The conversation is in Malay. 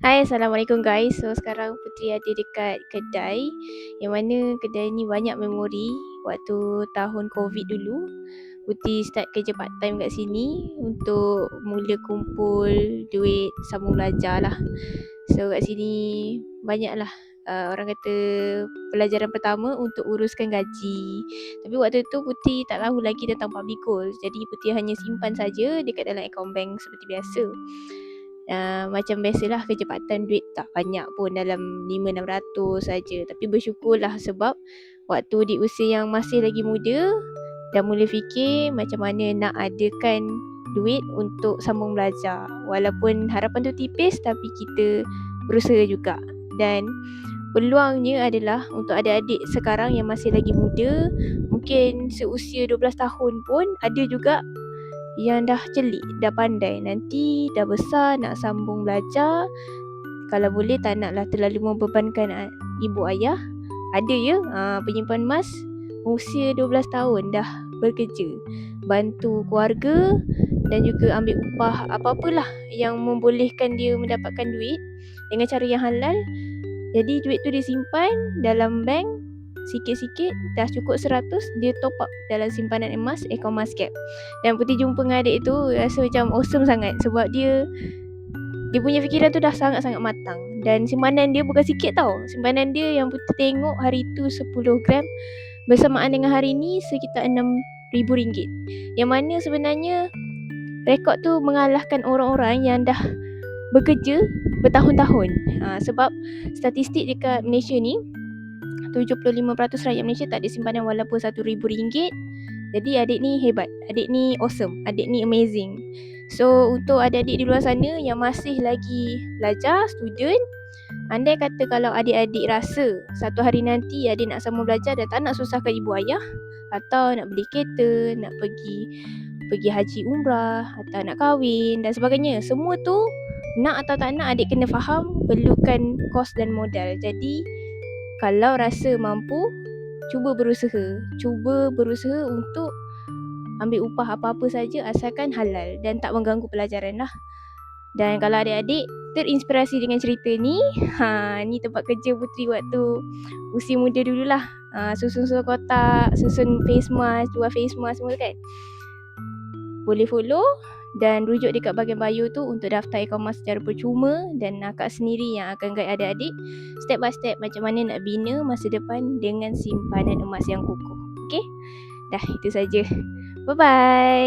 Hai, Assalamualaikum guys. So sekarang Putri ada dekat kedai, yang mana kedai ni banyak memori. Waktu tahun Covid dulu, Putri start kerja part time kat sini untuk mula kumpul duit sambung belajar lah. So kat sini banyaklah orang kata pelajaran pertama untuk uruskan gaji. Tapi waktu tu Putri tak tahu lagi tentang public goals, jadi Putri hanya simpan saja dekat dalam akaun bank seperti biasa. Macam biasalah kerja part time, duit tak banyak pun, dalam 5-600 saja. Tapi bersyukurlah sebab waktu di usia yang masih lagi muda, dah mula fikir macam mana nak adakan duit untuk sambung belajar. Walaupun harapan tu tipis, tapi kita berusaha juga. Dan peluangnya adalah untuk adik-adik sekarang yang masih lagi muda, mungkin seusia 12 tahun pun ada juga yang dah celik, dah pandai, nanti dah besar nak sambung belajar. Kalau boleh tak naklah terlalu membebankan ibu ayah. Ada ya penyimpan emas usia 12 tahun dah bekerja, bantu keluarga dan juga ambil upah apa-apalah yang membolehkan dia mendapatkan duit dengan cara yang halal. Jadi duit tu disimpan dalam bank, sikit-sikit dah cukup 100, dia top up dalam simpanan emas, akaun Mascap. Dan Putri jumpa dengan adik tu rasa macam awesome sangat, sebab dia punya fikiran tu dah sangat-sangat matang. Dan simpanan dia bukan sikit tau. Simpanan dia yang Putri tengok hari tu 10 gram, bersamaan dengan hari ni sekitar RM6,000. Yang mana sebenarnya rekod tu mengalahkan orang-orang yang dah bekerja bertahun-tahun. Sebab statistik dekat Malaysia ni, 75% rakyat Malaysia tak ada simpanan walaupun RM1,000. Jadi adik ni hebat, adik ni awesome, adik ni amazing. So untuk adik-adik di luar sana yang masih lagi belajar, student, andai kata kalau adik-adik rasa satu hari nanti adik nak sambung belajar dan tak nak susahkan ibu ayah, atau nak beli kereta, nak pergi haji umrah, atau nak kahwin dan sebagainya, semua tu nak atau tak nak adik kena faham perlukan kos dan modal. Jadi kalau rasa mampu, cuba berusaha untuk ambil upah apa-apa saja asalkan halal dan tak mengganggu pelajaran lah. Dan kalau adik-adik terinspirasi dengan cerita ni, ni tempat kerja Putri waktu usia muda dululah. Susun kotak, susun face mask, jual face mask semua kan. Boleh follow dan rujuk dekat bahagian bio tu untuk daftar akaun emas secara percuma, dan akak sendiri yang akan guide adik-adik step by step macam mana nak bina masa depan dengan simpanan emas yang kukuh. Okay? Dah, itu saja. Bye-bye.